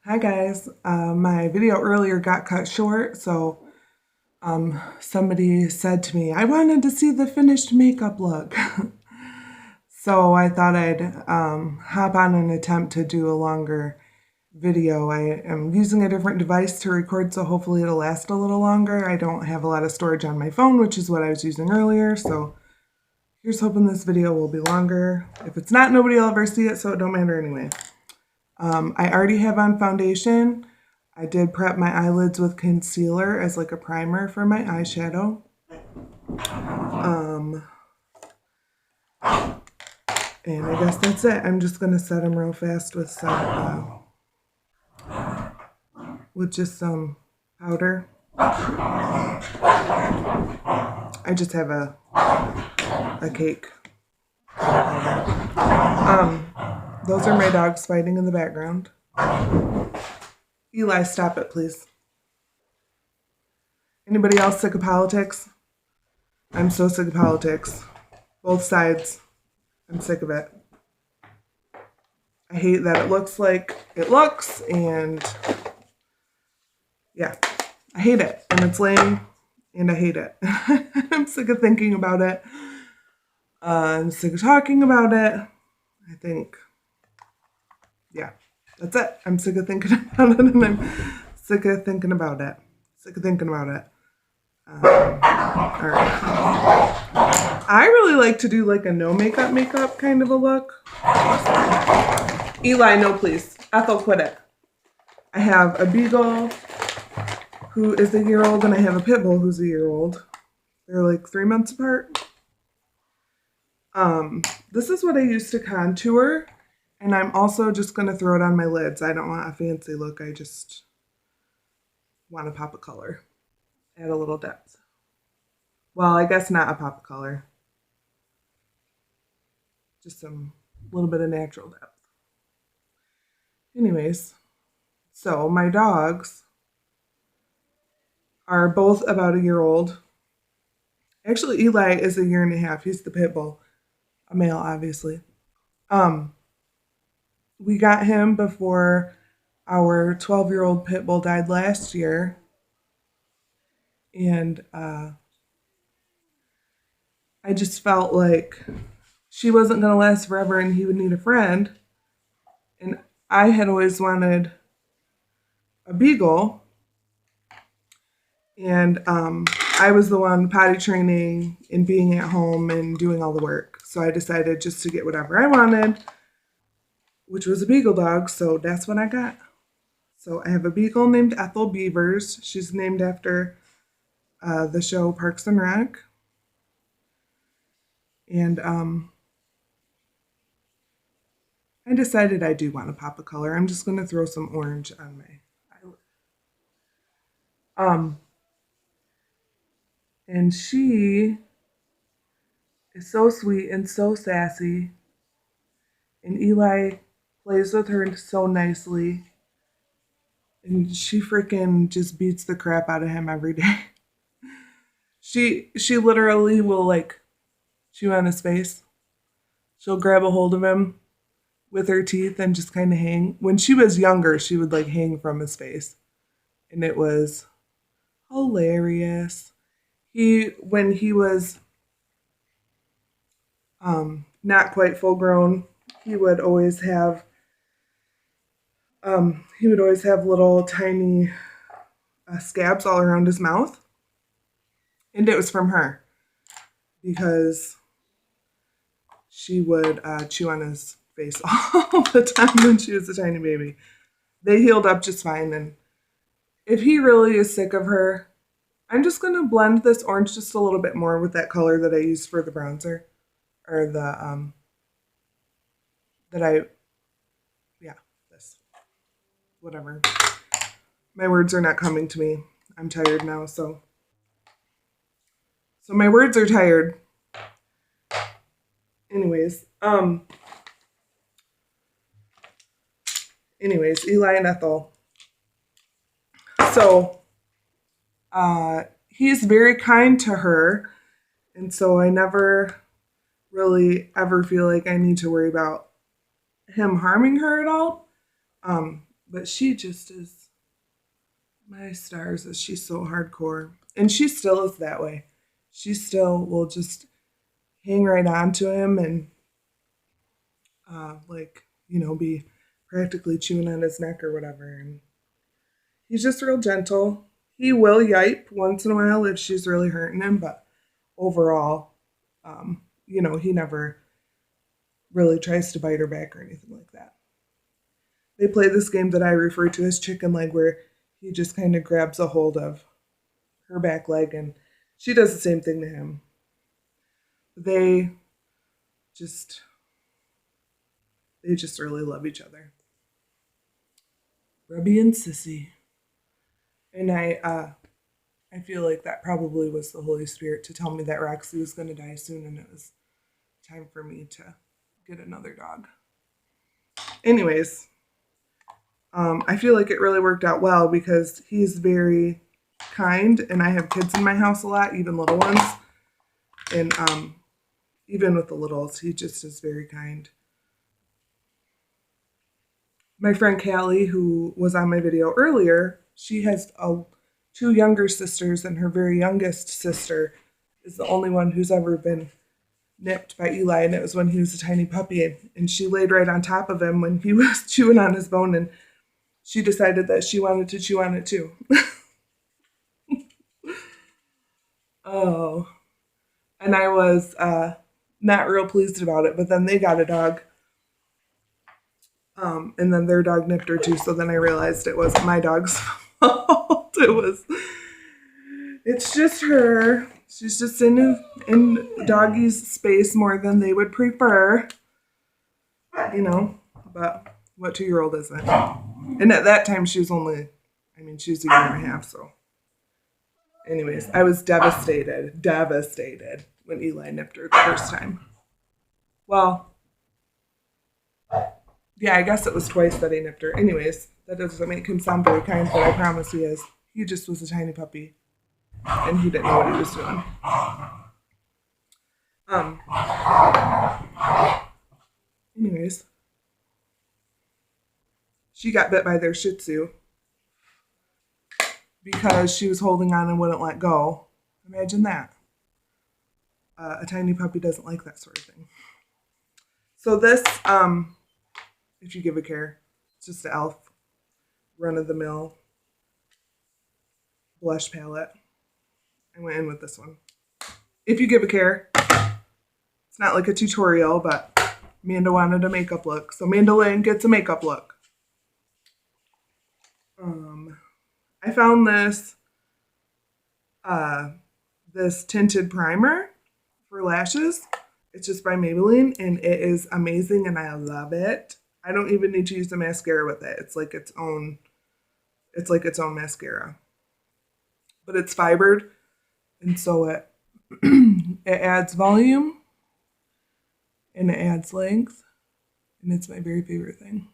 Hi guys, my video earlier got cut short, so somebody said to me, I wanted to see the finished makeup look. So I thought I'd hop on an attempt to do a longer video. I am using a different device to record, so hopefully it'll last a little longer. I don't have a lot of storage on my phone, which is what I was using earlier, so here's hoping this video will be longer. If it's not, nobody will ever see it, so it don't matter anyway. I already have on foundation. I did prep my eyelids with concealer as like a primer for my eyeshadow. And I guess that's it. I'm just going to set them real fast with some, with just some powder. I just have a cake. Those are my dogs fighting in the background. Eli, stop it, please. Anybody else sick of politics? I'm so sick of politics. Both sides. I'm sick of it. I hate that it looks like it looks, and yeah, I hate it. And it's lame, and I hate it. I'm sick of thinking about it. I'm sick of talking about it. I think, yeah, that's it. I'm sick of thinking about it, and I'm sick of thinking about it. Sick of thinking about it. All right. I really like to do like a no makeup kind of a look. Eli, no please. Ethel, quit it. I have a beagle who is a year old, and I have a pit bull who's a year old. They're like 3 months apart. This is what I use to contour, and I'm also just going to throw it on my lids. I don't want a fancy look. I just want to pop a color. Add a little depth. Well, I guess not a pop of color. Just some little bit of natural depth. Anyways, so my dogs are both about a year old. Actually, Eli is a year and a half. He's the pit bull. A male, obviously. We got him before our 12-year-old pit bull died last year. And I just felt like she wasn't going to last forever and he would need a friend. And I had always wanted a beagle. And I was the one potty training and being at home and doing all the work. So I decided just to get whatever I wanted, which was a beagle dog. So that's what I got. So I have a beagle named Ethel Beavers. She's named after the show Parks and Rec. And I decided I do want to pop a color. I'm just going to throw some orange on my eyelid. And she is so sweet and so sassy. And Eli plays with her so nicely. And she freaking just beats the crap out of him every day. She literally will like chew on his face. She'll grab a hold of him with her teeth and just kind of hang. When she was younger, she would like hang from his face. And it was hilarious. When he was not quite full grown, he would always have little tiny scabs all around his mouth. And it was from her, because she would chew on his face all the time when she was a tiny baby. They healed up just fine. And if he really is sick of her, I'm just going to blend this orange just a little bit more with that color that I used for the bronzer. Or the, this. Whatever. My words are not coming to me. I'm tired now, so my words are tired. Anyways, Eli and Ethel. So, he's very kind to her, and so I never really ever feel like I need to worry about him harming her at all. But she just is my stars. She's so hardcore. And she still is that way. She still will just hang right on to him and be practically chewing on his neck or whatever. And he's just real gentle. He will yipe once in a while if she's really hurting him, but overall, he never really tries to bite her back or anything like that. They play this game that I refer to as chicken leg, where he just kind of grabs a hold of her back leg and she does the same thing to him. They just really love each other. Ruby and Sissy. And I feel like that probably was the Holy Spirit to tell me that Roxy was going to die soon and it was time for me to get another dog. Anyways, I feel like it really worked out well because he's very kind and I have kids in my house a lot, even little ones. And even with the littles, he just is very kind. My friend Callie, who was on my video earlier, she has 2 younger sisters, and her very youngest sister is the only one who's ever been nipped by Eli, and it was when he was a tiny puppy, and she laid right on top of him when he was chewing on his bone, and she decided that she wanted to chew on it too. Oh. And I was not real pleased about it, but then they got a dog. And then their dog nipped her too, so then I realized it wasn't my dog's fault. It's just her. She's just in doggy's space more than they would prefer. But what 2-year-old isn't? And at that time she was a year and a half, so. Anyways, I was devastated when Eli nipped her the first time. Well, yeah, I guess it was twice that he nipped her. Anyways, that doesn't make him sound very kind, but I promise he is. He just was a tiny puppy, and he didn't know what he was doing. Anyways, she got bit by their Shih Tzu because she was holding on and wouldn't let go. Imagine that. A tiny puppy doesn't like that sort of thing. So this, if you give a care, it's just an e.l.f. run-of-the-mill blush palette. I went in with this one. If you give a care, it's not like a tutorial, but Amanda wanted a makeup look, so Amanda Lynn gets a makeup look. I found this tinted primer for lashes. It's just by Maybelline, and it is amazing, and I love it. I don't even need to use the mascara with it. It's like its own mascara. But it's fibered, and so it adds volume, and it adds length, and it's my very favorite thing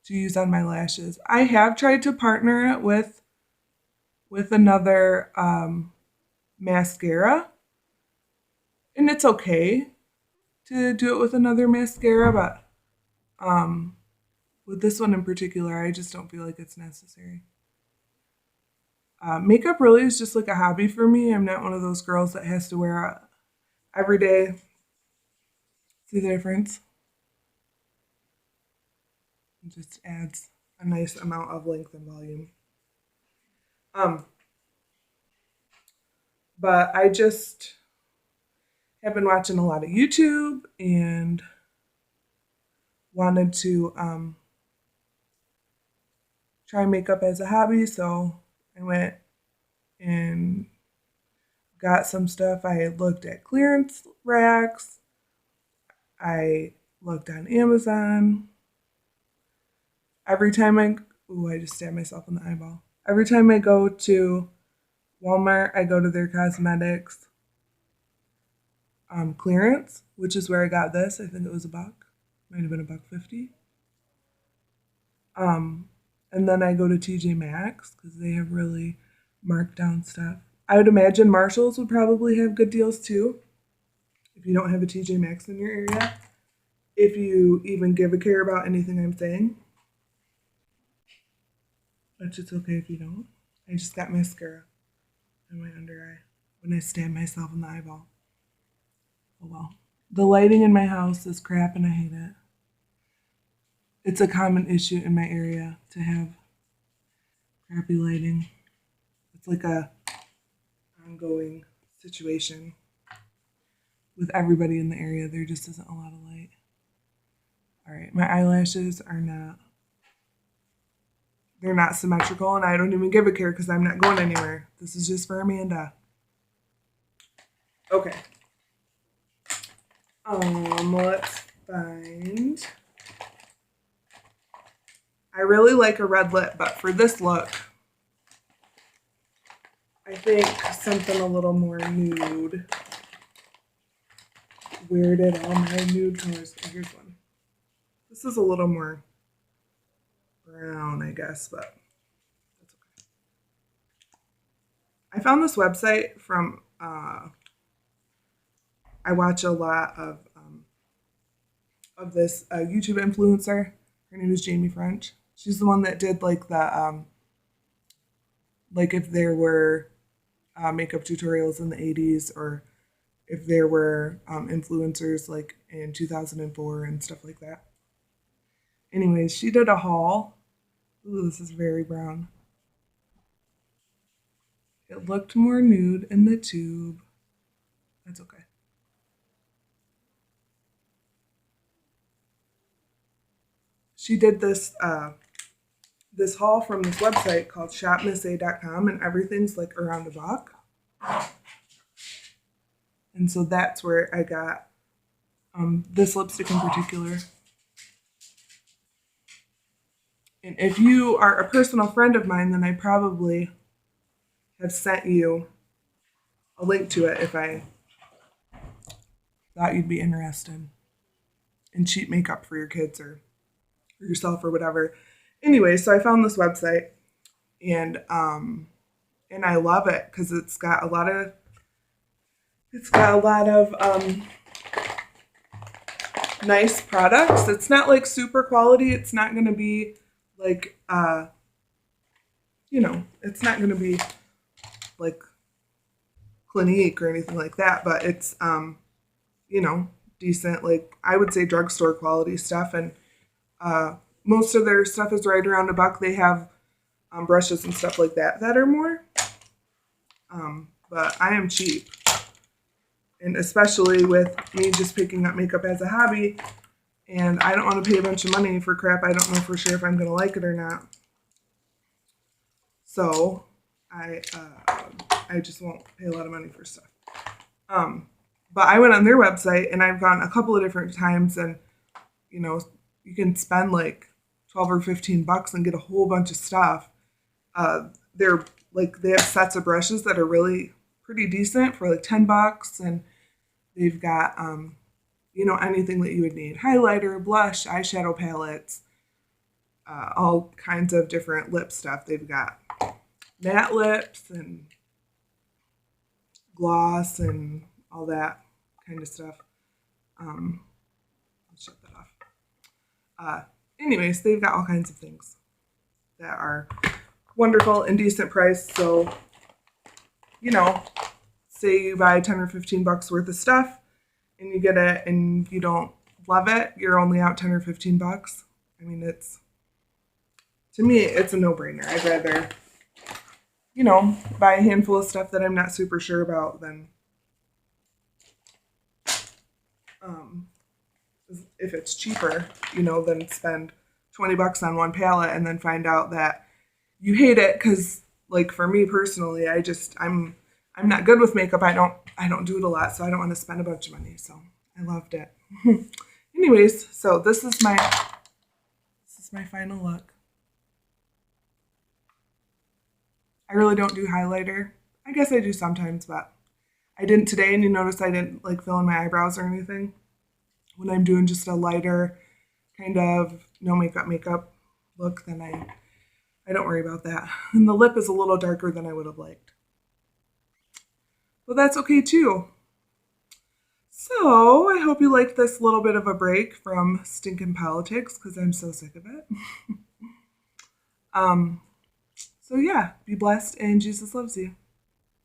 to use on my lashes. I have tried to partner it with another mascara, and it's okay to do it with another mascara, but with this one in particular, I just don't feel like it's necessary. Makeup really is just like a hobby for me. I'm not one of those girls that has to wear it every day. See the difference? It just adds a nice amount of length and volume. But I just have been watching a lot of YouTube and wanted to try makeup as a hobby, so I went and got some stuff. I looked at clearance racks. I looked on Amazon. Every time I just stabbed myself in the eyeball. Every time I go to Walmart, I go to their cosmetics clearance, which is where I got this. I think it was $1. Might have been $1.50. And then I go to TJ Maxx because they have really marked down stuff. I would imagine Marshalls would probably have good deals too if you don't have a TJ Maxx in your area. If you even give a care about anything I'm saying. which it's okay if you don't. I just got mascara in my under eye when I stab myself in the eyeball. Oh well. The lighting in my house is crap and I hate it. It's a common issue in my area to have crappy lighting. It's like a ongoing situation with everybody in the area. There just isn't a lot of light. All right, my eyelashes are not, they're not symmetrical, and I don't even give a care because I'm not going anywhere. This is just for Amanda. Okay. Let's find, I really like a red lip, but for this look, I think something a little more nude. Where did all my nude colors go? Here's one. This is a little more brown, I guess, but that's okay. I found this website from, I watch a lot of this YouTube influencer. Her name is Jamie French. She's the one that did like the, like if there were makeup tutorials in the 80s, or if there were influencers like in 2004 and stuff like that. Anyways, she did a haul. Ooh, this is very brown. It looked more nude in the tube. That's okay. She did this this haul from this website called shopmissa.com, and everything's like around $1. And so that's where I got this lipstick in particular. And if you are a personal friend of mine, then I probably have sent you a link to it if I thought you'd be interested in cheap makeup for your kids or yourself or whatever. Anyway, so I found this website, and I love it because it's got a lot of nice products. It's not like super quality. It's not going to be like it's not going to be like Clinique or anything like that, but it's decent, like I would say drugstore quality stuff, and most of their stuff is right around $1. They have brushes and stuff like that are more, but I am cheap, and especially with me just picking up makeup as a hobby, and I don't want to pay a bunch of money for crap I don't know for sure if I'm going to like it or not. So I just won't pay a lot of money for stuff. But I went on their website, and I've gone a couple of different times, and you can spend like $12 or $15 and get a whole bunch of stuff. They're like, they have sets of brushes that are really pretty decent for like $10, and they've got anything that you would need: highlighter, blush, eyeshadow palettes, all kinds of different lip stuff. They've got matte lips and gloss and all that kind of stuff. I'll shut that off. Anyways, they've got all kinds of things that are wonderful and decent price. So, say you buy $10 or $15 worth of stuff and you get it and you don't love it, you're only out $10 or $15. I mean, to me, it's a no-brainer. I'd rather, buy a handful of stuff that I'm not super sure about than if it's cheaper, than spend $20 on one palette and then find out that you hate it because, like, for me personally, I'm not good with makeup. I don't do it a lot, so I don't want to spend a bunch of money. So I loved it. Anyways, so this is my final look. I really don't do highlighter. I guess I do sometimes, but I didn't today, and you notice I didn't like fill in my eyebrows or anything. When I'm doing just a lighter kind of no makeup look, then I don't worry about that. And the lip is a little darker than I would have liked. But that's okay too. So I hope you liked this little bit of a break from stinking politics, because I'm so sick of it. So yeah, be blessed and Jesus loves you.